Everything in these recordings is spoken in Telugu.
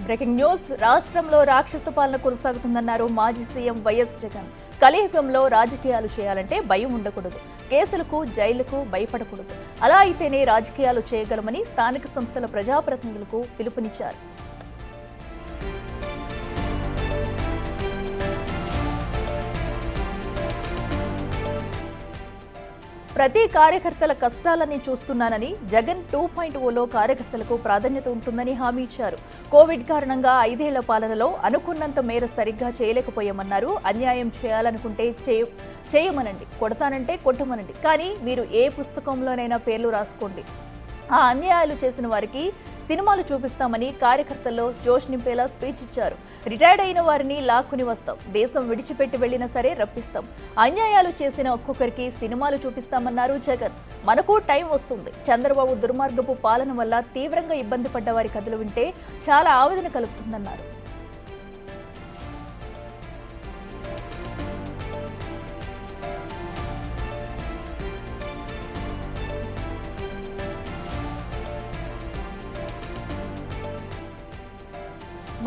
బ్రేకింగ్ న్యూస్ రాష్ట్రంలో రాక్షస పాలన కొనసాగుతుందన్నారు మాజీ సీఎం వైఎస్ జగన్. కలియుగంలో రాజకీయాలు చేయాలంటే భయం ఉండకూడదు, కేసులకు జైలుకు భయపడకూడదు. అలా అయితేనే రాజకీయాలు చేయగలమని స్థానిక సంస్థల ప్రజాప్రతినిధులకు పిలుపునిచ్చారు. ప్రతి కార్యకర్తల కష్టాలని చూస్తున్నానని, జగన్ 2.0లో కార్యకర్తలకు ప్రాధాన్యత ఉంటుందని హామీ ఇచ్చారు. కోవిడ్ కారణంగా 5 ఏళ్ల పాలనలో అనుకున్నంత మేర సరిగ్గా చేయలేకపోయామన్నారు. అన్యాయం చేయాలనుకుంటే చేయమనండి, కొడతానంటే కొట్టమనండి, కానీ మీరు ఏ పుస్తకంలోనైనా పేర్లు రాసుకోండి. ఆ అన్యాయాలు చేసిన వారికి సినిమాలు చూపిస్తామని కార్యకర్తల్లో జోష్ నింపేలా స్పీచ్ ఇచ్చారు. రిటైర్డ్ అయిన వారిని లాక్కుని వస్తాం, దేశం విడిచిపెట్టి వెళ్లినా సరే రప్పిస్తాం, అన్యాయాలు చేసిన ఒక్కొక్కరికి సినిమాలు చూపిస్తామన్నారు జగన్. మనకు టైం వస్తుంది. చంద్రబాబు దుర్మార్గపు పాలన వల్ల తీవ్రంగా ఇబ్బంది పడ్డ వారి కథలు వింటే చాలా ఆవేదన కలుగుతుందన్నారు.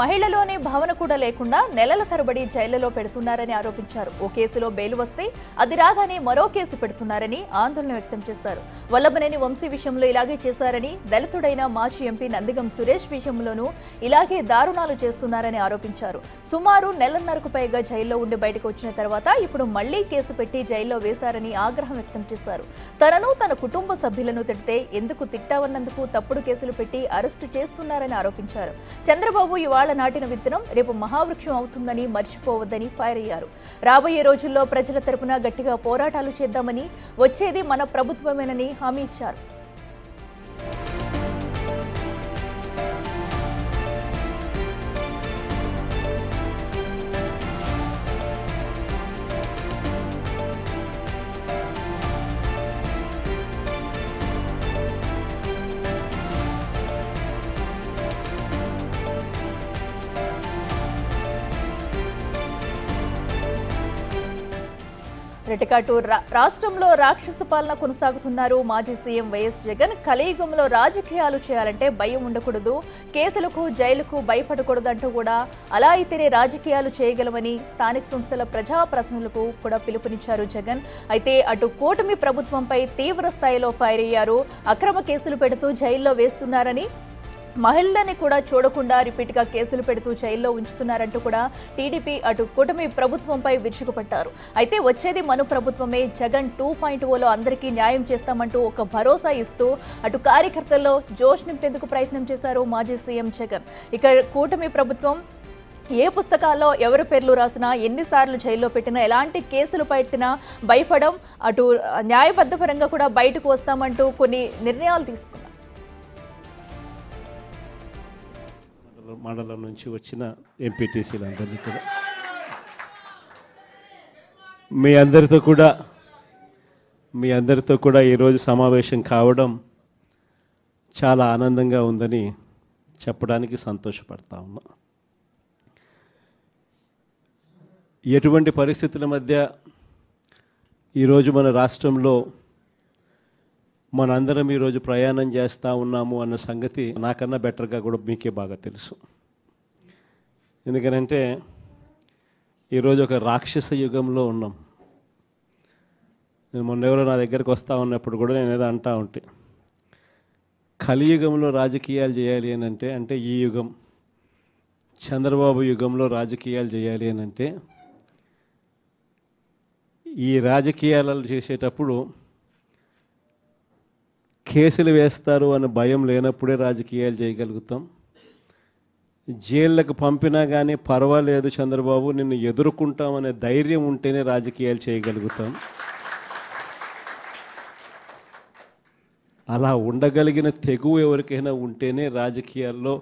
మహిళలోనే భావన కూడా లేకుండా నెలల తరబడి జైళ్లలో పెడుతున్నారని ఆరోపించారు. ఓ కేసులో బెయిల్ వస్తే అది రాగానే మరో కేసు పెడుతున్నారని ఆందోళన వ్యక్తం చేశారు. వల్లభనేని వంశీ విషయంలో ఇలాగే చేశారని, దళితుడైన మాజీ ఎంపీ నందిగం సురేష్ విషయంలోనూ ఇలాగే దారుణాలు చేస్తున్నారని ఆరోపించారు. సుమారు నెలన్నరకు పైగా జైల్లో ఉండి బయటకు వచ్చిన తర్వాత ఇప్పుడు మళ్లీ కేసు పెట్టి జైల్లో వేశారని ఆగ్రహం వ్యక్తం చేశారు. తనను తన కుటుంబ సభ్యులను తిడితే ఎందుకు తిట్టావన్నందుకు తప్పుడు కేసులు పెట్టి అరెస్టు చేస్తున్నారని ఆరోపించారు. చంద్రబాబు ఇవాళ నాటిన విత్తనం రేపు మహావృక్షం అవుతుందని మర్చిపోవద్దని ఫైర్ అయ్యారు. రాబోయే రోజుల్లో ప్రజల తరపున గట్టిగా పోరాటాలు చేద్దామని, వచ్చేది మన ప్రభుత్వమేనని హామీ ఇచ్చారు. రెటికాటు రాష్ట్రంలో రాక్షస పాలన కొనసాగుతున్నారు మాజీ సీఎం వైఎస్ జగన్. కలియుగంలో రాజకీయాలు చేయాలంటే భయం ఉండకూడదు, కేసులకు జైలుకు భయపడకూడదంటూ కూడా అలా అయితేనే రాజకీయాలు చేయగలమని స్థానిక సంస్థల ప్రజాప్రతినిధులకు కూడా పిలుపునిచ్చారు జగన్. అయితే అటు కూటమి ప్రభుత్వంపై తీవ్ర స్థాయిలో ఫైర్ అయ్యారు. అక్రమ కేసులు పెడుతూ జైల్లో వేస్తున్నారని, మహిళలని కూడా చూడకుండా రిపీట్గా కేసులు పెడుతూ జైల్లో ఉంచుతున్నారంటూ కూడా టీడీపీ అటు కూటమి ప్రభుత్వంపై విరుచుకుపడ్డారు. అయితే వచ్చేది మన ప్రభుత్వమే, జగన్ 2.0లో అందరికీ న్యాయం చేస్తామంటూ ఒక భరోసా ఇస్తూ అటు కార్యకర్తల్లో జోష్ నింపేందుకు ప్రయత్నం చేశారు మాజీ సీఎం జగన్. ఇక కూటమి ప్రభుత్వం ఏ పుస్తకాల్లో ఎవరి పేర్లు రాసినా, ఎన్నిసార్లు జైల్లో పెట్టినా, ఎలాంటి కేసులు పెట్టినా భయపడం, అటు న్యాయబద్ధపరంగా కూడా బయటకు వస్తామంటూ కొన్ని నిర్ణయాలు తీసుకున్నారు. మండలం నుంచి వచ్చిన ఎంపీటీసీలందరినీ కూడా మీ అందరితో కూడా ఈరోజు సమావేశం కావడం చాలా ఆనందంగా ఉందని చెప్పడానికి సంతోషపడతా ఉన్నా. ఎటువంటి పరిస్థితుల మధ్య ఈరోజు మన రాష్ట్రంలో మనందరం ఈరోజు ప్రయాణం చేస్తూ ఉన్నాము అన్న సంగతి నాకన్నా బెటర్గా కూడా మీకే బాగా తెలుసు. ఎందుకనంటే ఈరోజు ఒక రాక్షస యుగంలో ఉన్నాం. నేను మొన్న ఎవరో నా దగ్గరికి వస్తూ ఉన్నప్పుడు కూడా నేను ఏదో అంటూ ఉంటే, కలియుగంలో రాజకీయాలు చేయాలి అని అంటే ఈ యుగం చంద్రబాబు యుగంలో రాజకీయాలు చేయాలి అని అంటే, ఈ రాజకీయాలు చేసేటప్పుడు కేసులు వేస్తారు అనే భయం లేనప్పుడే రాజకీయాలు చేయగలుగుతాం. జైళ్ళకు పంపినా కానీ పర్వాలేదు చంద్రబాబు, నిన్ను ఎదుర్కొంటామనే ధైర్యం ఉంటేనే రాజకీయాలు చేయగలుగుతాం. అలా ఉండగలిగిన తెగువ ఎవరికైనా ఉంటేనే రాజకీయాల్లో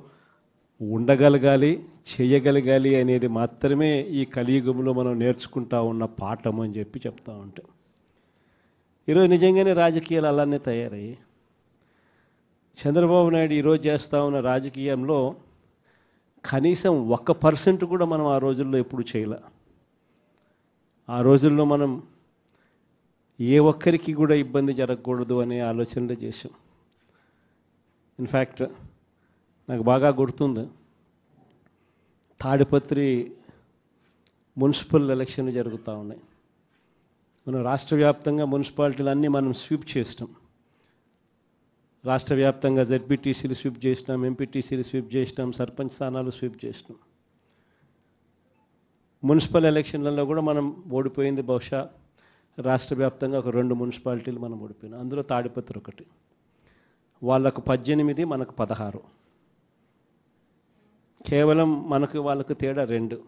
ఉండగలగాలి, చేయగలగాలి అనేది మాత్రమే ఈ కలియుగంలో మనం నేర్చుకుంటా ఉన్న పాఠం అని చెప్పి చెప్తా ఉంటాం. ఈరోజు నిజంగానే రాజకీయాలు అలానే తయారయ్యి, చంద్రబాబు నాయుడు ఈరోజు చేస్తూ ఉన్న రాజకీయంలో కనీసం 1% కూడా మనం ఆ రోజుల్లో ఎప్పుడు చేయలే. ఆ రోజుల్లో మనం ఏ ఒక్కరికి కూడా ఇబ్బంది జరగకూడదు అనే ఆలోచనలు చేశాం. ఇన్ఫ్యాక్ట్ నాకు బాగా గుర్తుంది, తాడిపత్రి మున్సిపల్ ఎలక్షన్లు జరుగుతూ ఉన్నాయి. మనం రాష్ట్ర వ్యాప్తంగా మున్సిపాలిటీలు అన్నీ మనం స్వీప్ చేసినాం. రాష్ట్ర వ్యాప్తంగా జెడ్పీటీసీలు స్వీప్ చేసినాం, ఎంపీటీసీలు స్వీప్ చేసినాం, సర్పంచ్ స్థానాలు స్వీప్ చేసినాం. మున్సిపల్ ఎలక్షన్లలో కూడా మనం ఓడిపోయింది బహుశా రాష్ట్ర వ్యాప్తంగా ఒక 2 మున్సిపాలిటీలు మనం ఓడిపోయినాం. అందులో తాడిపత్రి ఒకటి. వాళ్ళకు 18, మనకు 16. కేవలం వాళ్ళకు తేడా 2.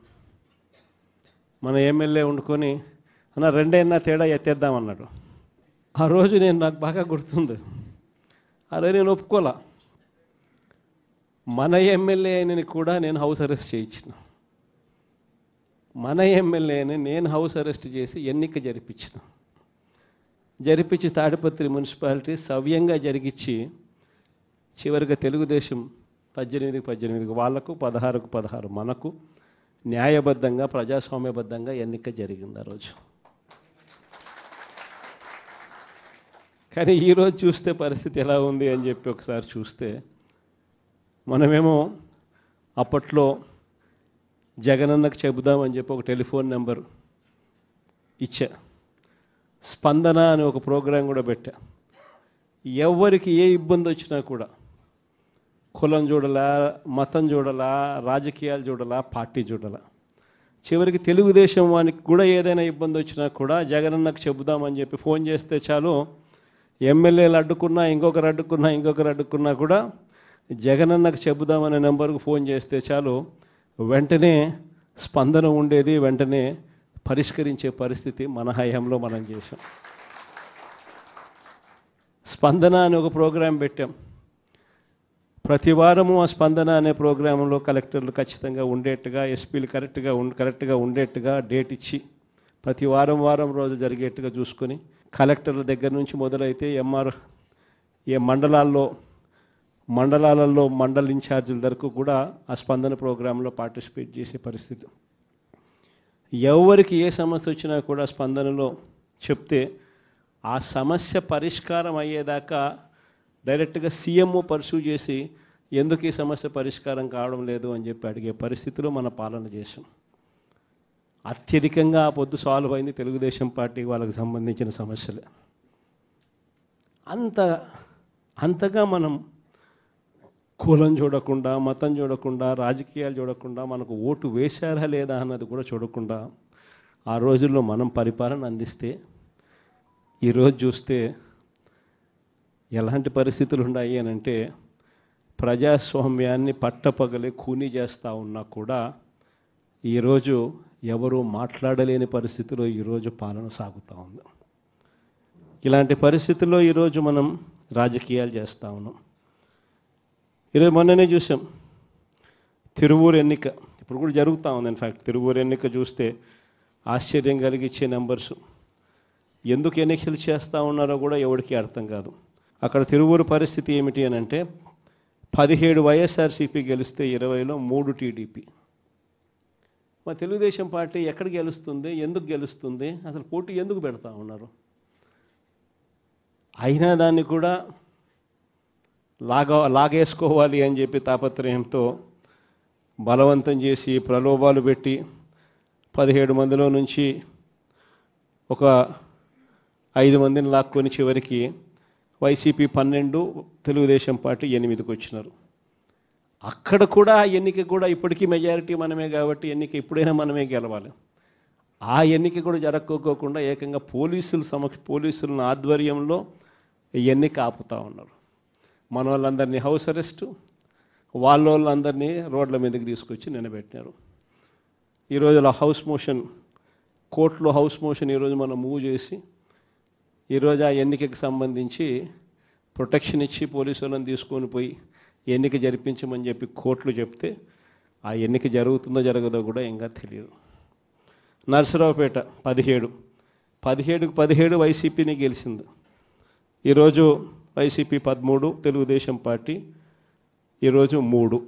మన ఎమ్మెల్యే వండుకొని అన్న 2 తేడా ఎత్తేద్దామన్నాడు. ఆ రోజు నాకు బాగా గుర్తుంది. అరే నేను ఒప్పుకోలా. మన ఎమ్మెల్యే అయినని కూడా నేను హౌస్ అరెస్ట్ చేయించిన. మన ఎమ్మెల్యేని నేను హౌస్ అరెస్ట్ చేసి ఎన్నిక జరిపించి తాడిపత్రి మున్సిపాలిటీ సవ్యంగా జరిగించి చివరిగా తెలుగుదేశం 18 వాళ్ళకు, 16 మనకు న్యాయబద్ధంగా ప్రజాస్వామ్యబద్ధంగా ఎన్నిక జరిగింది ఆ రోజు. కానీ ఈరోజు చూస్తే పరిస్థితి ఎలా ఉంది అని చెప్పి ఒకసారి చూస్తే మనమేమో అప్పట్లో జగనన్నకు చెబుదామని చెప్పి ఒక టెలిఫోన్ నెంబర్ ఇచ్చా. స్పందన అని ఒక ప్రోగ్రాం కూడా పెట్టా. ఎవరికి ఏ ఇబ్బంది వచ్చినా కూడా కులం చూడలా, మతం చూడలా, రాజకీయాలు చూడలా, పార్టీ చూడలా, చివరికి తెలుగుదేశం వానికి కూడా ఏదైనా ఇబ్బంది వచ్చినా కూడా జగనన్నకు చెబుదామని చెప్పి ఫోన్ చేస్తే చాలు, ఎమ్మెల్యేలు అడ్డుకున్నా ఇంకొకరు అడ్డుకున్నా కూడా జగనన్నకు చెబుదామనే నెంబర్కు ఫోన్ చేస్తే చాలు వెంటనే స్పందన ఉండేది, వెంటనే పరిష్కరించే పరిస్థితి మన హయాంలో మనం చేసాం. స్పందన అని ఒక ప్రోగ్రాం పెట్టాం. ప్రతి వారము ఆ స్పందన అనే ప్రోగ్రాంలో కలెక్టర్లు ఖచ్చితంగా ఉండేట్టుగా, ఎస్పీలు కరెక్ట్గా ఉండేట్టుగా డేట్ ఇచ్చి ప్రతి వారం రోజు జరిగేట్టుగా చూసుకొని కలెక్టర్ల దగ్గర నుంచి మొదలైతే మండలాలలో మండల ఇన్ఛార్జీల వరకు కూడా ఆ స్పందన ప్రోగ్రాంలో పార్టిసిపేట్ చేసే పరిస్థితి. ఎవరికి ఏ సమస్య వచ్చినా కూడా స్పందనలో చెప్తే ఆ సమస్య పరిష్కారం అయ్యేదాకా డైరెక్ట్గా సీఎంఓ పర్సూ చేసి ఎందుకు ఈ సమస్య పరిష్కారం కావడం లేదు అని చెప్పి అడిగే పరిస్థితిలో మన పాలన చేసాం. అత్యధికంగా ఆ పొద్దు సాల్వ్ అయింది తెలుగుదేశం పార్టీ వాళ్ళకి సంబంధించిన సమస్యలే. అంతగా మనం కులం చూడకుండా, మతం చూడకుండా, రాజకీయాలు చూడకుండా, మనకు ఓటు వేశారా లేదా అన్నది కూడా చూడకుండా ఆ రోజుల్లో మనం పరిపాలన అందిస్తే ఈరోజు చూస్తే ఎలాంటి పరిస్థితులు ఉన్నాయి అని అంటే ప్రజాస్వామ్యాన్ని పట్టపగలే ఖూనీ చేస్తూ ఉన్నా కూడా ఈరోజు ఎవరు మాట్లాడలేని పరిస్థితిలో ఈరోజు పాలన సాగుతూ ఉంది. ఇలాంటి పరిస్థితుల్లో ఈరోజు మనం రాజకీయాలు చేస్తూ ఉన్నాం. ఈరోజు మొన్ననే చూసాం తిరువూరు ఎన్నిక, ఇప్పుడు కూడా జరుగుతూ ఉంది. ఇన్ఫ్యాక్ట్ తిరువూరు ఎన్నిక చూస్తే ఆశ్చర్యం కలిగించే నెంబర్స్. ఎందుకు ఎన్నికలు చేస్తూ ఉన్నారో కూడా ఎవరికి అర్థం కాదు. అక్కడ తిరువూరు పరిస్థితి ఏమిటి అని అంటే 17 వైఎస్ఆర్సీపీ గెలిస్తే 20లో 3 టీడీపీ. మా తెలుగుదేశం పార్టీ ఎక్కడ గెలుస్తుంది, ఎందుకు గెలుస్తుంది, అసలు పోటీ ఎందుకు పెడతా ఉన్నారు? అయినా దాన్ని కూడా లాగేసుకోవాలి అని చెప్పి తాపత్రయంతో బలవంతం చేసి ప్రలోభాలు పెట్టి 17 మందిలో నుంచి ఒక 5 మందిని లాక్కొని చివరికి వైసీపీ 12, తెలుగుదేశం పార్టీ 8కి వచ్చినారు. అక్కడ కూడా ఎన్నిక కూడా ఇప్పటికీ మెజారిటీ మనమే కాబట్టి ఎన్నిక ఎప్పుడైనా మనమే గెలవాలి. ఆ ఎన్నిక కూడా జరగకోకుండా ఏకంగా పోలీసుల ఆధ్వర్యంలో ఎన్నిక ఆపుతూ ఉన్నారు. మన వాళ్ళందరినీ హౌస్ అరెస్టు, వాళ్ళందరినీ రోడ్ల మీదకి తీసుకొచ్చి నిలబెట్టినారు. ఈరోజు హౌస్ మోషన్, కోర్టులో హౌస్ మోషన్ ఈరోజు మనం మూవ్ చేసి ఈరోజు ఆ ఎన్నికకి సంబంధించి ప్రొటెక్షన్ ఇచ్చి పోలీసు వాళ్ళని తీసుకొని పోయి ఎన్నిక జరిపించమని చెప్పి కోర్టులు చెప్తే ఆ ఎన్నిక జరుగుతుందో జరగదో కూడా ఇంకా తెలియదు. నర్సరావుపేట 17 వైసీపీని గెలిచింది. ఈరోజు వైసీపీ 13, తెలుగుదేశం పార్టీ ఈరోజు 3,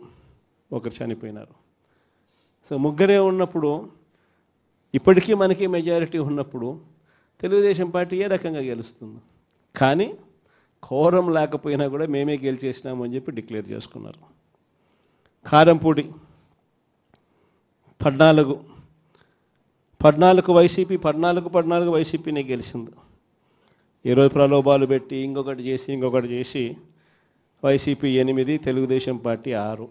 ఒకరు చనిపోయినారు. సో ముగ్గురే ఉన్నప్పుడు, ఇప్పటికీ మనకి మెజారిటీ ఉన్నప్పుడు తెలుగుదేశం పార్టీ ఏ రకంగా గెలుస్తుంది? కానీ కోరం లేకపోయినా కూడా మేమే గెలిచేసినామని చెప్పి డిక్లేర్ చేసుకున్నారు. కారంపూడి 14 వైసీపీ 14 వైసీపీనే గెలిచింది. ఈరోజు ప్రలోభాలు పెట్టి ఇంకొకటి చేసి వైసీపీ 8, తెలుగుదేశం పార్టీ 6.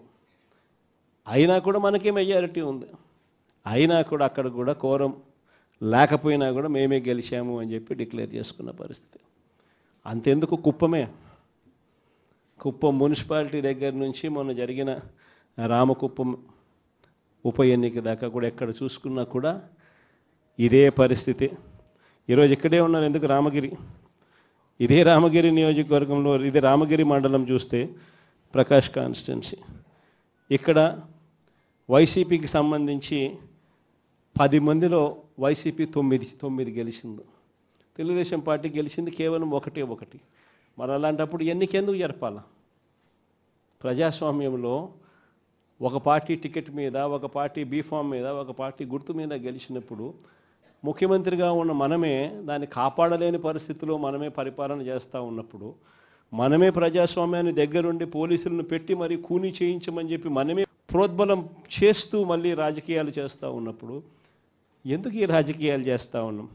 అయినా కూడా మనకే మెజారిటీ ఉంది. అయినా కూడా అక్కడ కూడా కోరం లేకపోయినా కూడా మేమే గెలిచాము అని చెప్పి డిక్లేర్ చేసుకున్న పరిస్థితి. అంతెందుకు కుప్పం మున్సిపాలిటీ దగ్గర నుంచి మొన్న జరిగిన రామకుప్పం ఉప ఎన్నిక దాకా కూడా ఎక్కడ చూసుకున్నా కూడా ఇదే పరిస్థితి. ఈరోజు ఇక్కడే ఉన్నారు. ఎందుకు ఇదే రామగిరి నియోజకవర్గంలో, ఇది రామగిరి మండలం చూస్తే ప్రకాష్ కాన్స్టిట్యున్సీ. ఇక్కడ వైసీపీకి సంబంధించి 10 మందిలో వైసీపీ 9 గెలిచింది. తెలుగుదేశం పార్టీ గెలిచింది కేవలం 1. మరి అలాంటప్పుడు ఎన్నికెందుకు జరపాలా? ప్రజాస్వామ్యంలో ఒక పార్టీ టికెట్ మీద, ఒక పార్టీ బీఫామ్ మీద, ఒక పార్టీ గుర్తు మీద గెలిచినప్పుడు ముఖ్యమంత్రిగా ఉన్న మనమే దాన్ని కాపాడలేని పరిస్థితిలో మనమే పరిపాలన చేస్తూ ఉన్నప్పుడు, మనమే ప్రజాస్వామ్యాన్ని దగ్గరుండి పోలీసులను పెట్టి మరీ కూనీ చేయించమని చెప్పి మనమే ప్రోద్బలం చేస్తూ మళ్ళీ రాజకీయాలు చేస్తూ ఉన్నప్పుడు ఎందుకు ఈ రాజకీయాలు చేస్తూ ఉన్నాం?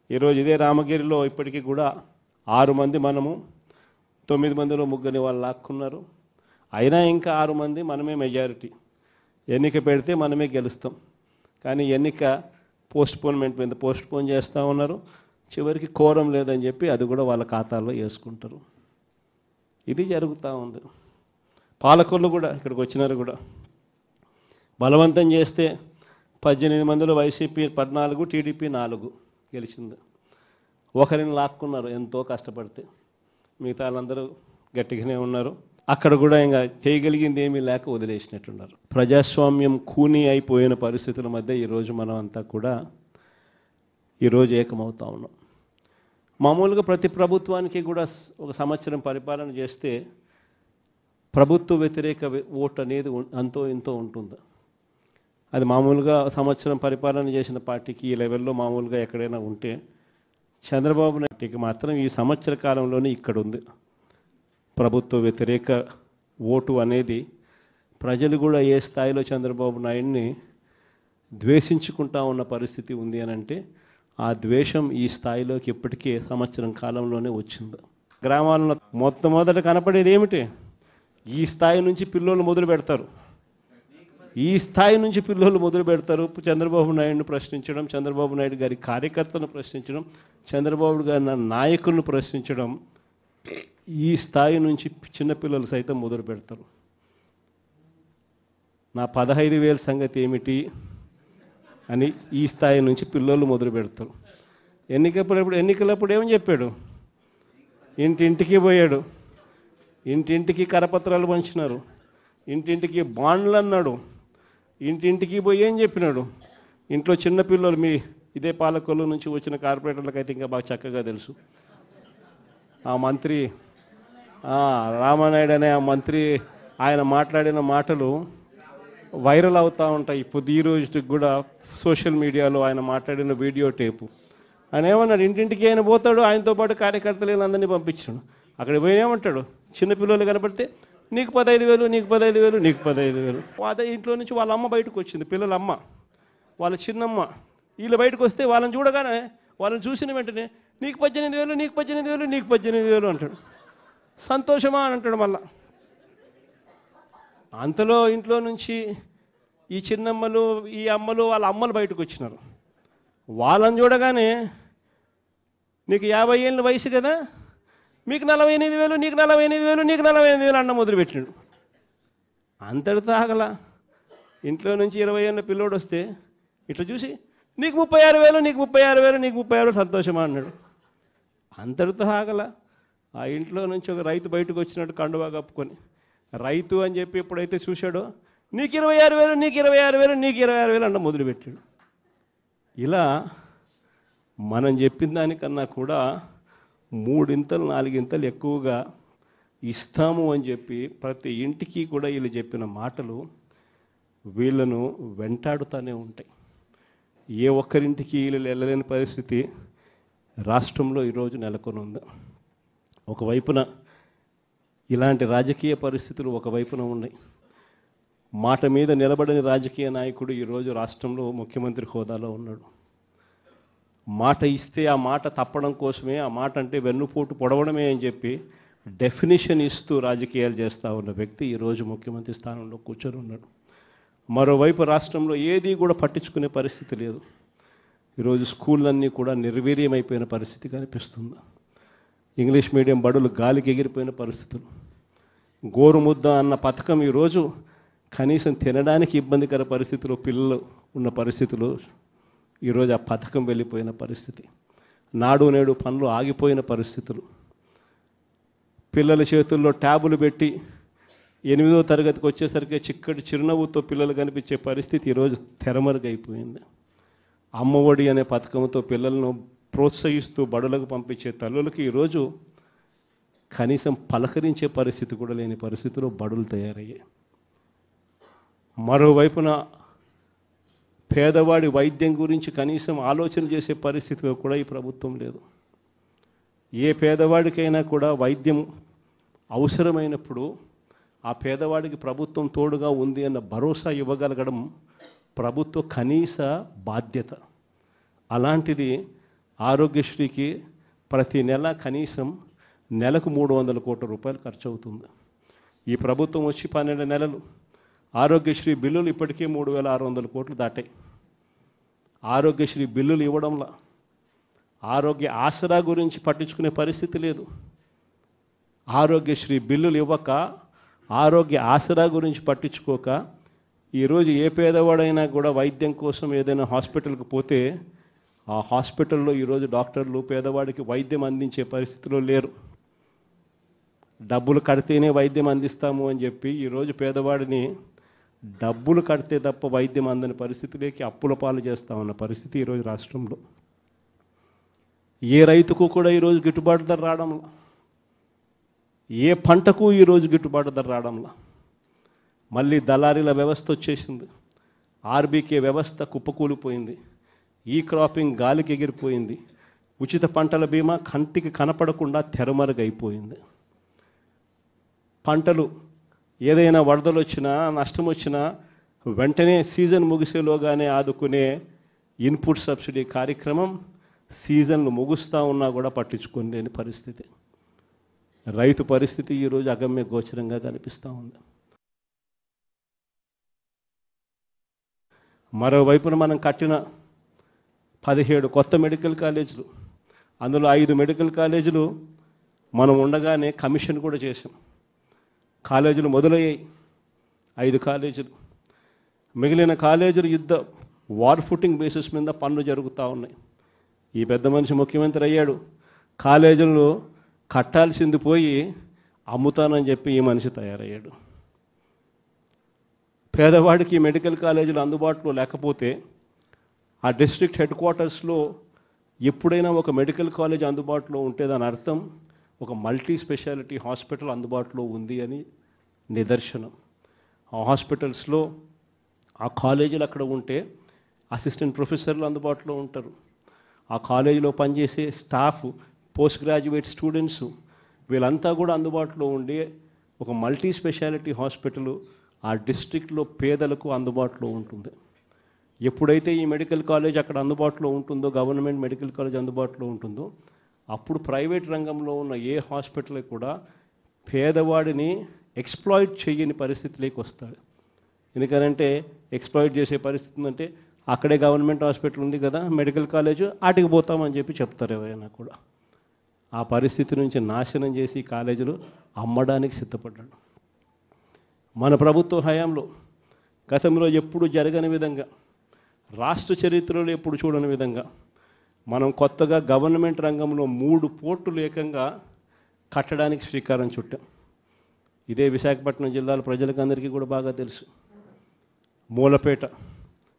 ఈరోజు ఇదే రామగిరిలో ఇప్పటికీ కూడా 6 మంది మనము, 9 మందిలో 3 వాళ్ళు లాక్కున్నారు. అయినా ఇంకా 6 మంది మనమే మెజారిటీ. ఎన్నిక పెడితే మనమే గెలుస్తాం. కానీ ఎన్నిక పోస్ట్పోన్మెంట్ మీద పోస్ట్పోన్ చేస్తూ ఉన్నారు. చివరికి కోరం లేదని చెప్పి అది కూడా వాళ్ళ ఖాతాల్లో వేసుకుంటారు. ఇది జరుగుతూ ఉంది. పాలకులు కూడా ఇక్కడికి వచ్చినారు కూడా బలవంతం చేస్తే 18 మందిలో వైసీపీ 14, టీడీపీ 4 గెలిచింది. ఒకరిని లాక్కున్నారు ఎంతో కష్టపడితే. మిగతా వాళ్ళందరూ గట్టిగానే ఉన్నారు. అక్కడ కూడా ఇంకా చేయగలిగింది ఏమీ లేక వదిలేసినట్టున్నారు. ప్రజాస్వామ్యం కూనీ అయిపోయిన పరిస్థితుల మధ్య ఈరోజు మనం అంతా కూడా ఈరోజు ఏకమవుతా ఉన్నాం. మామూలుగా ప్రతి ప్రభుత్వానికి కూడా ఒక సంవత్సరం పరిపాలన చేస్తే ప్రభుత్వ వ్యతిరేక ఓటు అనేది అంతో ఇంతో ఉంటుంది. అది మామూలుగా సంవత్సరం పరిపాలన చేసిన పార్టీకి ఈ లెవెల్లో మామూలుగా ఎక్కడైనా ఉంటే, చంద్రబాబు నాయుడుకి మాత్రం ఈ సంవత్సర కాలంలోనే ఇక్కడ ఉంది. ప్రభుత్వ వ్యతిరేక ఓటు అనేది ప్రజలు కూడా ఏ స్థాయిలో చంద్రబాబు నాయుడిని ద్వేషించుకుంటా ఉన్న పరిస్థితి ఉంది అని అంటే, ఆ ద్వేషం ఈ స్థాయిలోకి ఇప్పటికే సంవత్సరం కాలంలోనే వచ్చింది. గ్రామాల్లో మొట్టమొదట కనపడేది ఏమిటి? ఈ స్థాయి నుంచి పిల్లలు మొదలు పెడతారు. చంద్రబాబు నాయుడును ప్రశ్నించడం, చంద్రబాబు నాయుడు గారి కార్యకర్తలను ప్రశ్నించడం, చంద్రబాబు గారి నాయకులను ప్రశ్నించడం. ఈ స్థాయి నుంచి చిన్నపిల్లలు సైతం మొదలు పెడతారు. నా 15,000 సంగతి ఏమిటి అని ఈ స్థాయి నుంచి పిల్లలు మొదలు పెడతారు. ఎన్నికలప్పుడు ఏమని చెప్పాడు? ఇంటింటికి పోయాడు, ఇంటింటికి కరపత్రాలు పంచినారు, ఇంటింటికి బాండ్లు అన్నాడు. ఇంటింటికి పోయి ఏం చెప్పినాడు? ఇంట్లో చిన్నపిల్లలు, మీ ఇదే పాలకొల్లు నుంచి వచ్చిన కార్పొరేటర్లకు అయితే ఇంకా బాగా చక్కగా తెలుసు. ఆ మంత్రి రామానాయుడు అనే ఆ మంత్రి ఆయన మాట్లాడిన మాటలు వైరల్ అవుతూ ఉంటాయి. ఇప్పుడు ఈ రోజుకి కూడా సోషల్ మీడియాలో ఆయన మాట్లాడిన వీడియో టేపు. ఆయన ఏమన్నాడు? ఇంటింటికి ఆయన పోతాడు, ఆయనతో పాటు కార్యకర్తలు అందరినీ పంపించాడు. అక్కడ పోయి ఏమంటాడు? చిన్నపిల్లలు కనపడితే నీకు 15,000, నీకు 15,000, నీకు 15,000. అదే ఇంట్లో నుంచి వాళ్ళ అమ్మ బయటకు వచ్చింది, పిల్లల అమ్మ, వాళ్ళ చిన్నమ్మ. వీళ్ళు బయటకు వస్తే వాళ్ళని చూడగానే, వాళ్ళని చూసిన వెంటనే నీకు 18,000, నీకు 18,000, నీకు 18,000 అంటాడు. సంతోషమా అని అంటాడు. మళ్ళా అంతలో ఇంట్లో నుంచి ఈ చిన్నమ్మలు, ఈ అమ్మలు, వాళ్ళ అమ్మలు బయటకు వచ్చినారు. వాళ్ళని చూడగానే నీకు 50 ఏళ్ళ వయసు కదా, మీకు 48,000, నీకు 48,000, నీకు 48,000 అన్న మొదలుపెట్టినాడు. అంతటితో ఆగల. ఇంట్లో నుంచి 20 ఏళ్ళ పిల్లోడు వస్తే ఇట్లా చూసి నీకు 36,000, నీకు 36,000, నీకు 36,000 సంతోషమా అన్నాడు. అంతటితో ఆగల. ఆ ఇంట్లో నుంచి ఒక రైతు బయటకు వచ్చినట్టు కండువా కప్పుకొని, రైతు అని చెప్పి ఎప్పుడైతే చూశాడో నీకు 26,000, నీకు 26,000, నీకు 26,000 అన్న మొదలుపెట్టాడు. ఇలా మనం చెప్పిన దానికన్నా కూడా 3 4 ఎక్కువగా ఇస్తాము అని చెప్పి ప్రతి ఇంటికి కూడా వీళ్ళు చెప్పిన మాటలు వీళ్ళను వెంటాడుతూనే ఉంటాయి. ఏ ఒక్కరింటికి వీళ్ళు వెళ్ళలేని పరిస్థితి రాష్ట్రంలో ఈరోజు నెలకొని ఉంది. ఒకవైపున ఇలాంటి రాజకీయ పరిస్థితులు ఒకవైపున ఉన్నాయి. మాట మీద నిలబడిన రాజకీయ నాయకుడు ఈరోజు రాష్ట్రంలో ముఖ్యమంత్రి హోదాలో ఉన్నాడు. మాట ఇస్తే ఆ మాట తప్పడం కోసమే, ఆ మాట అంటే వెన్నుపోటు పొడవడమే అని చెప్పి డెఫినేషన్ ఇస్తూ రాజకీయాలు చేస్తూ ఉన్న వ్యక్తి ఈరోజు ముఖ్యమంత్రి స్థానంలో కూర్చొని ఉన్నాడు. మరోవైపు రాష్ట్రంలో ఏది కూడా పట్టించుకునే పరిస్థితి లేదు. ఈరోజు స్కూళ్ళన్నీ కూడా నిర్వీర్యమైపోయిన పరిస్థితి కనిపిస్తుంది. ఇంగ్లీష్ మీడియం బడులు గాలికి ఎగిరిపోయిన పరిస్థితులు. గోరుముద్ద అన్న పథకం ఈరోజు కనీసం తినడానికి ఇబ్బందికర పరిస్థితుల్లో పిల్లలు ఉన్న పరిస్థితులు ఈరోజు ఆ పథకం వెళ్ళిపోయిన పరిస్థితి. నాడు నేడు పనులు ఆగిపోయిన పరిస్థితులు. పిల్లల చేతుల్లో ట్యాబులు పెట్టి 8వ తరగతికి వచ్చేసరికి చిక్కటి చిరునవ్వుతో పిల్లలు కనిపించే పరిస్థితి ఈరోజు తెరమరుగైపోయింది. అమ్మఒడి అనే పథకంతో పిల్లలను ప్రోత్సహిస్తూ బడులకు పంపించే తల్లులకి ఈరోజు కనీసం పలకరించే పరిస్థితి కూడా లేని పరిస్థితిలో బడులు తయారయ్యాయి. మరోవైపున పేదవాడి వైద్యం గురించి కనీసం ఆలోచన చేసే పరిస్థితిలో కూడా ఈ ప్రభుత్వం లేదు. ఏ పేదవాడికైనా కూడా వైద్యం అవసరమైనప్పుడు ఆ పేదవాడికి ప్రభుత్వం తోడుగా ఉంది అన్న భరోసా ఇవ్వగలగడం ప్రభుత్వ కనీస బాధ్యత. అలాంటిది ఆరోగ్యశ్రీకి ప్రతి నెల కనీసం నెలకు 300 కోట్ల రూపాయలు ఖర్చు అవుతుంది. ఈ ప్రభుత్వం వచ్చి 12 నెలలు. ఆరోగ్యశ్రీ బిల్లులు ఇప్పటికే 3600 కోట్లు దాటాయి. ఆరోగ్యశ్రీ బిల్లులు ఇవ్వడంలా ఆరోగ్య ఆసరా గురించి పట్టించుకునే పరిస్థితి లేదు. ఆరోగ్యశ్రీ బిల్లులు ఇవ్వక, ఆరోగ్య ఆసరా గురించి పట్టించుకోక ఈరోజు ఏ పేదవాడైనా కూడా వైద్యం కోసం ఏదైనా హాస్పిటల్కి పోతే ఆ హాస్పిటల్లో ఈరోజు డాక్టర్లు పేదవాడికి వైద్యం అందించే పరిస్థితిలో లేరు. డబ్బులు కడితేనే వైద్యం అందిస్తాము అని చెప్పి ఈరోజు పేదవాడిని డబ్బులు కడితే తప్ప వైద్యం అందని పరిస్థితిలోకి అప్పుల పాలు చేస్తూ ఉన్న పరిస్థితి ఈరోజు రాష్ట్రంలో. ఏ రైతుకు కూడా ఈరోజు గిట్టుబాటు ధర రావడంలా, ఏ పంటకు ఈరోజు గిట్టుబాటు ధర రావడంలా. మళ్ళీ దళారీల వ్యవస్థ వచ్చేసింది. ఆర్బీకే వ్యవస్థ కుప్పకూలిపోయింది. ఈ క్రాపింగ్ గాలికి ఎగిరిపోయింది. ఉచిత పంటల బీమా కంటికి కనపడకుండా తెరమరుగైపోయింది. పంటలు ఏదైనా వరదలు వచ్చినా, నష్టం వచ్చినా వెంటనే సీజన్ ముగిసేలోగానే ఆదుకునే ఇన్పుట్ సబ్సిడీ కార్యక్రమం సీజన్లు ముగుస్తూ ఉన్నా కూడా పట్టించుకోలేని పరిస్థితి. రైతు పరిస్థితి ఈరోజు అగమ్య గోచరంగా కనిపిస్తూ ఉంది. మరోవైపున మనం కట్టిన 17 కొత్త మెడికల్ కాలేజీలు, అందులో 5 మెడికల్ కాలేజీలు మనం ఉండగానే కమిషన్ కూడా చేసాం. కాలేజీలు మొదలయ్యాయి 5 కాలేజీలు. మిగిలిన కాలేజీలు యుద్ధ వార్ ఫుటింగ్ బేసిస్ మీద పనులు జరుగుతూ ఉన్నాయి. ఈ పెద్ద మనిషి ముఖ్యమంత్రి అయ్యాడు. కాలేజీలు కట్టాల్సింది పోయి అమ్ముతానని చెప్పి ఈ మనిషి తయారయ్యాడు. పేదవాడికి మెడికల్ కాలేజీలు అందుబాటులో లేకపోతే ఆ డిస్ట్రిక్ట్ హెడ్ క్వార్టర్స్లో ఎప్పుడైనా ఒక మెడికల్ కాలేజ్ అందుబాటులో ఉంటే దాని అర్థం ఒక మల్టీ స్పెషాలిటీ హాస్పిటల్ అందుబాటులో ఉంది అని నిదర్శనం. ఆ హాస్పిటల్స్లో ఆ కాలేజీలు అక్కడ ఉంటే అసిస్టెంట్ ప్రొఫెసర్లు అందుబాటులో ఉంటారు. ఆ కాలేజీలో పనిచేసే స్టాఫ్, పోస్ట్ గ్రాడ్యుయేట్ స్టూడెంట్స్ వీళ్ళంతా కూడా అందుబాటులో ఉండి ఒక మల్టీ స్పెషాలిటీ హాస్పిటల్ ఆ డిస్ట్రిక్ట్లో పేదలకు అందుబాటులో ఉంటుంది. ఎప్పుడైతే ఈ మెడికల్ కాలేజ్ అక్కడ అందుబాటులో ఉంటుందో, గవర్నమెంట్ మెడికల్ కాలేజ్ అందుబాటులో ఉంటుందో, అప్పుడు ప్రైవేట్ రంగంలో ఉన్న ఏ హాస్పిటల్ కూడా పేదవాడిని ఎక్స్ప్లాయిట్ చేయని పరిస్థితిలోకి వస్తాడు. ఎందుకనంటే ఎక్స్ప్లాయిట్ చేసే పరిస్థితి అంటే అక్కడే గవర్నమెంట్ హాస్పిటల్ ఉంది కదా, మెడికల్ కాలేజ్, ఆటికి పోతామని చెప్పి చెప్తారు ఎవరైనా కూడా. ఆ పరిస్థితి నుంచి నాశనం చేసి కాలేజీలు అమ్మడానికి సిద్ధపడ్డాడు. మన ప్రభుత్వ హయాంలో గతంలో ఎప్పుడు జరగని విధంగా, రాష్ట్ర చరిత్రలో ఎప్పుడు చూడని విధంగా మనం కొత్తగా గవర్నమెంట్ రంగంలో 3 పోర్టులు ఏకంగా కట్టడానికి శ్రీకారం చుట్టాం. ఇదే విశాఖపట్నం జిల్లాలో ప్రజలకు అందరికీ కూడా బాగా తెలుసు. మూలపేట,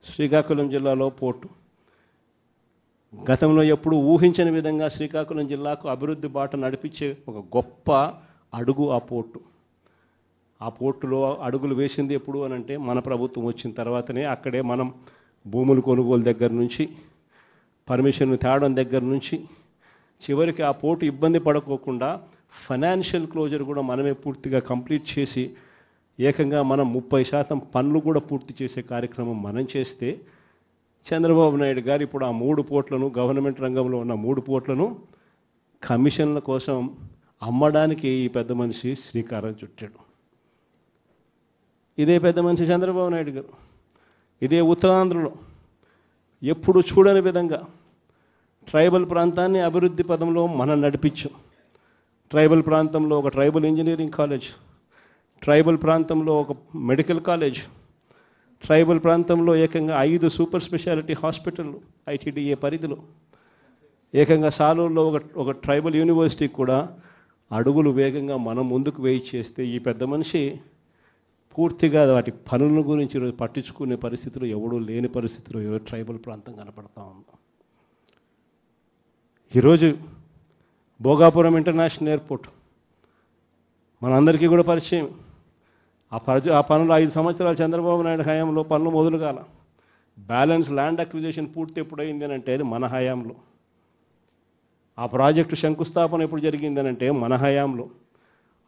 శ్రీకాకుళం జిల్లాలో పోర్టు. గతంలో ఎప్పుడు ఊహించని విధంగా శ్రీకాకుళం జిల్లాకు అభివృద్ధి బాట నడిపించే ఒక గొప్ప అడుగు ఆ పోర్టు. ఆ పోర్టులో అడుగులు వేసింది ఎప్పుడు అని అంటే మన ప్రభుత్వం వచ్చిన తర్వాతనే. అక్కడే మనం భూములు కొనుగోలు దగ్గర నుంచి, పర్మిషన్ తేవడం దగ్గర నుంచి, చివరికి ఆ పోర్టు ఇబ్బంది పడకోకుండా ఫైనాన్షియల్ క్లోజర్ కూడా మనమే పూర్తిగా కంప్లీట్ చేసి ఏకంగా మనం 30% పనులు కూడా పూర్తి చేసే కార్యక్రమం మనం చేస్తే చంద్రబాబు నాయుడు గారు ఇప్పుడు ఆ 3 పోర్ట్లను గవర్నమెంట్ రంగంలో ఉన్న 3 పోర్ట్లను కమిషన్ల కోసం అమ్మడానికి ఈ పెద్ద మనిషి శ్రీకారం చుట్టాడు. ఇదే పెద్ద మనిషి చంద్రబాబు నాయుడు గారు ఇదే ఉత్తరాంధ్రలో ఎప్పుడు చూడని విధంగా ట్రైబల్ ప్రాంతాన్ని అభివృద్ధి పదంలో మనం నడిపించాం. ట్రైబల్ ప్రాంతంలో ఒక ట్రైబల్ ఇంజనీరింగ్ కాలేజ్, ట్రైబల్ ప్రాంతంలో ఒక మెడికల్ కాలేజ్, ట్రైబల్ ప్రాంతంలో ఏకంగా 5 సూపర్ స్పెషాలిటీ హాస్పిటళ్ళు ఐటీడీఏ పరిధిలో, ఏకంగా సాలూరులో ఒక ట్రైబల్ యూనివర్సిటీ కూడా అడుగులు వేగంగా మనం ముందుకు వేయి చేస్తే ఈ పెద్ద మనిషి పూర్తిగా వాటి పనుల గురించి ఈరోజు పట్టించుకునే పరిస్థితులు ఎవడూ లేని పరిస్థితులు ఈరోజు ట్రైబల్ ప్రాంతం కనపడతా ఉంది. ఈరోజు భోగాపురం ఇంటర్నేషనల్ ఎయిర్పోర్ట్ మనందరికీ కూడా పరిచయం. ఆ పనులు 5 సంవత్సరాలు చంద్రబాబు నాయుడు హయాంలో పనులు మొదలు కాల. బ్యాలెన్స్ ల్యాండ్ అక్విజిషన్ పూర్తి ఎప్పుడైంది అని అంటే అది మన హయాంలో. ఆ ప్రాజెక్టు శంకుస్థాపన ఎప్పుడు జరిగింది అని అంటే మన హయాంలో.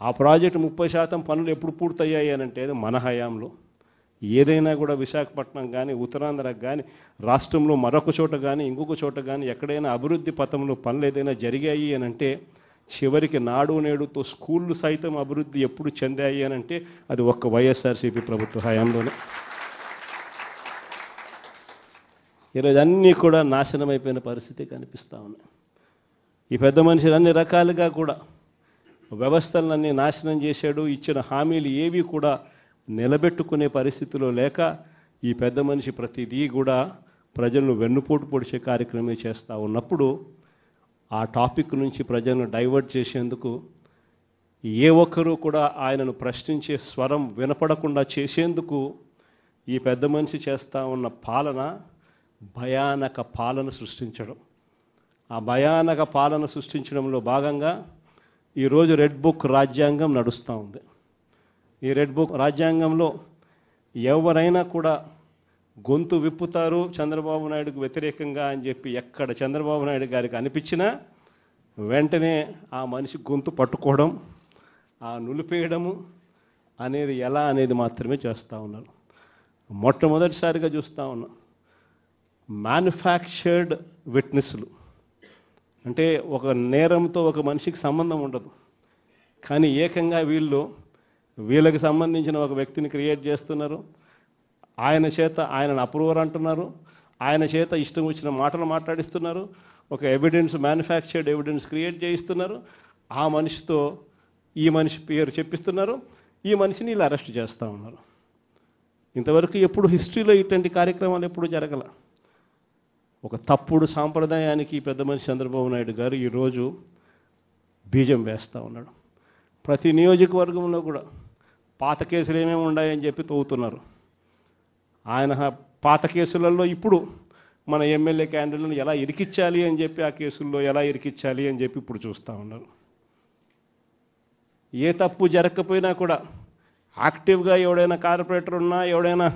ఆ ప్రాజెక్టు 30% పనులు ఎప్పుడు పూర్తయ్యాయి అని అంటే అది మన హయాంలో. ఏదైనా కూడా విశాఖపట్నం కానీ ఉత్తరాంధ్రకు కానీ రాష్ట్రంలో మరొక చోట కానీ ఇంకొక చోట కానీ ఎక్కడైనా అభివృద్ధి పథంలో పనులు ఏదైనా జరిగాయి అని అంటే చివరికి నాడు నేడుతో స్కూళ్ళు సైతం అభివృద్ధి ఎప్పుడు చెందాయి అని అంటే అది ఒక్క వైఎస్ఆర్సీపీ ప్రభుత్వ హయాంలోనే. ఈరోజు అన్నీ కూడా నాశనం అయిపోయిన పరిస్థితి కనిపిస్తూ ఉన్నాయి. ఈ పెద్ద మనుషులు అన్ని రకాలుగా కూడా వ్యవస్థలన్నీ నాశనం చేశాడు. ఇచ్చిన హామీలు ఏవి కూడా నిలబెట్టుకునే పరిస్థితిలో లేక ఈ పెద్ద మనిషి ప్రతిదీ కూడా ప్రజలను వెన్నుపోటు పొడిచే కార్యక్రమం చేస్తూ ఉన్నప్పుడు ఆ టాపిక్ నుంచి ప్రజలను డైవర్ట్ చేసేందుకు ఏ ఒక్కరూ కూడా ఆయనను ప్రశ్నించే స్వరం వినపడకుండా చేసేందుకు ఈ పెద్ద మనిషి చేస్తూ ఉన్న పాలన భయానక పాలన సృష్టించడం. ఆ భయానక పాలన సృష్టించడంలో భాగంగా ఈరోజు రెడ్ బుక్ రాజ్యాంగం నడుస్తూ ఉంది. ఈ రెడ్ బుక్ రాజ్యాంగంలో ఎవరైనా కూడా గొంతు విప్పుతారు చంద్రబాబు నాయుడుకు వ్యతిరేకంగా అని చెప్పి ఎక్కడ చంద్రబాబు నాయుడు గారికి అనిపించినా వెంటనే ఆ మనిషి గొంతు పట్టుకోవడం, ఆ నులిపేయడము అనేది ఎలా అనేది మాత్రమే చేస్తూ ఉన్నారు. మొట్టమొదటిసారిగా చూస్తూ ఉన్నాం మ్యానుఫ్యాక్చర్డ్ విట్నెస్లు. అంటే ఒక నేరంతో ఒక మనిషికి సంబంధం ఉండదు, కానీ ఏకంగా వీళ్ళకి సంబంధించిన ఒక వ్యక్తిని క్రియేట్ చేస్తున్నారు. ఆయన చేత ఆయనను అప్రూవర్ అంటున్నారు, ఆయన చేత ఇష్టం వచ్చిన మాటలు మాట్లాడిస్తున్నారు, ఒక మ్యానుఫ్యాక్చర్డ్ ఎవిడెన్స్ క్రియేట్ చేయిస్తున్నారు. ఆ మనిషితో ఈ మనిషి పేరు చెప్పిస్తున్నారు, ఈ మనిషిని ఇలా అరెస్ట్ చేస్తూ ఉన్నారు. ఇంతవరకు ఎప్పుడు హిస్టరీలో ఇటువంటి కార్యక్రమాలు ఎప్పుడు జరగల. ఒక తప్పుడు సాంప్రదాయానికి పెద్ద మనిషి చంద్రబాబు నాయుడు గారు ఈరోజు బీజం వేస్తూ ఉన్నాడు. ప్రతి నియోజకవర్గంలో కూడా పాత కేసులు ఏమేమి ఉన్నాయని చెప్పి తవ్వుతున్నారు. ఆయన పాత కేసులలో ఇప్పుడు మన ఎమ్మెల్యే క్యాండిడేట్లను ఎలా ఇరికించాలి అని చెప్పి ఆ కేసుల్లో ఎలా ఇరికించాలి అని చెప్పి ఇప్పుడు చూస్తూ ఉన్నారు. ఏ తప్పు జరగకపోయినా కూడా యాక్టివ్గా ఎవడైనా కార్పొరేటర్ ఉన్నా, ఎవడైనా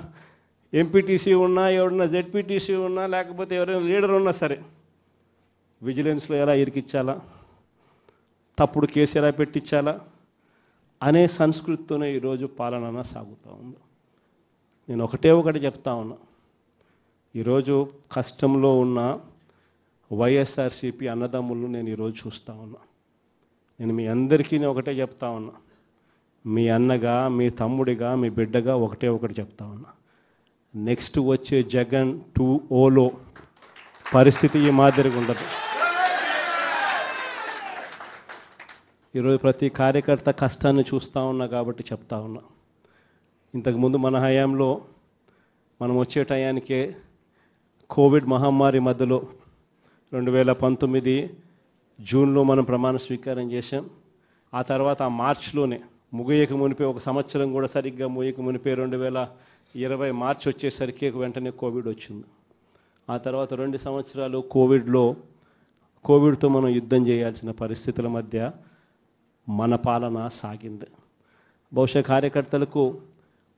ఎంపీటీసీ ఉన్నా, ఎవడైనా జెడ్పీటీసీ ఉన్నా, లేకపోతే ఎవరైనా లీడర్ ఉన్నా సరే విజిలెన్స్లో ఎలా ఇరికించాలా, తప్పుడు కేసు ఎలా పెట్టించాలా అనే సంస్కృతితోనే ఈరోజు పాలన సాగుతూ ఉంది. నేను ఒకటి చెప్తా ఉన్నా, ఈరోజు కష్టంలో ఉన్న వైఎస్ఆర్సీపీ అన్నదమ్ములను నేను ఈరోజు చూస్తూ ఉన్నా. నేను మీ అందరికీ ఒకటే చెప్తా ఉన్నా, మీ అన్నగా, మీ తమ్ముడిగా, మీ బిడ్డగా ఒకటి చెప్తా ఉన్నా. నెక్స్ట్ వచ్చే జగన్ 2.0లో పరిస్థితి ఈ మాదిరిగా ఉండదు. ఈరోజు ప్రతి కార్యకర్త కష్టాన్ని చూస్తూ ఉన్నా కాబట్టి చెప్తా ఉన్నా. ఇంతకుముందు మన హయాంలో మనం వచ్చే టయానికే కోవిడ్ మహమ్మారి మధ్యలో 2019 జూన్లో మనం ప్రమాణ స్వీకారం చేశాం. ఆ తర్వాత ఆ మార్చిలోనే ముగియక మునిపే ఒక సంవత్సరం కూడా సరిగ్గా ముగియక మునిపే 2020 మార్చి వచ్చేసరికి వెంటనే కోవిడ్ వచ్చింది. ఆ తర్వాత 2 సంవత్సరాలు కోవిడ్తో మనం యుద్ధం చేయాల్సిన పరిస్థితుల మధ్య మన పాలన సాగింది. బహుశా కార్యకర్తలకు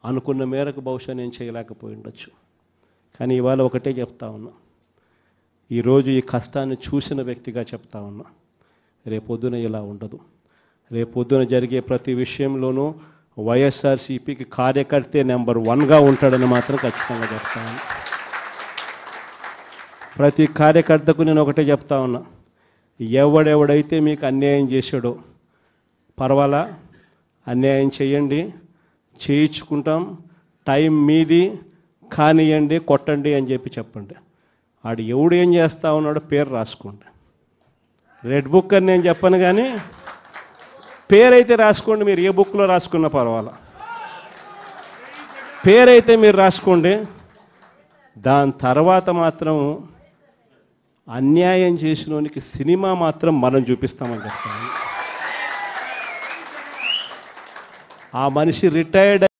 అనుకున్న మేరకు బహుశా నేను చేయలేకపోయి ఉండొచ్చు, కానీ ఇవాళ ఒకటే చెప్తా ఉన్నా, ఈరోజు ఈ కష్టాన్ని చూసిన వ్యక్తిగా చెప్తా ఉన్నా, రేపొద్దున ఇలా ఉండదు. రేపొద్దున జరిగే ప్రతి విషయంలోనూ వైఎస్ఆర్సీపీకి కార్యకర్తే నెంబర్ 1గా ఉంటాడని మాత్రం ఖచ్చితంగా చెప్తాను. ప్రతి కార్యకర్తకు నేను ఒకటే చెప్తా ఉన్నా, ఎవడెవడైతే మీకు అన్యాయం చేశాడో పర్వాలా, అన్యాయం చేయండి, చేయించుకుంటాం, టైం మీది, కానియండి, కొట్టండి అని చెప్పండి. ఆడు ఎవడు ఏం చేస్తా ఉన్నాడో పేరు రాసుకోండి. రెడ్ బుక్ అని నేను చెప్పను, కానీ పేరైతే రాసుకోండి. మీరు ఏ బుక్లో రాసుకున్నా పర్వాలా, పేరైతే మీరు రాసుకోండి. దాని తర్వాత మాత్రం అన్యాయం చేసినోనికి సినిమా మాత్రం మనం చూపిస్తామని చెప్తాను. ఆ మనిషి రిటైర్డ్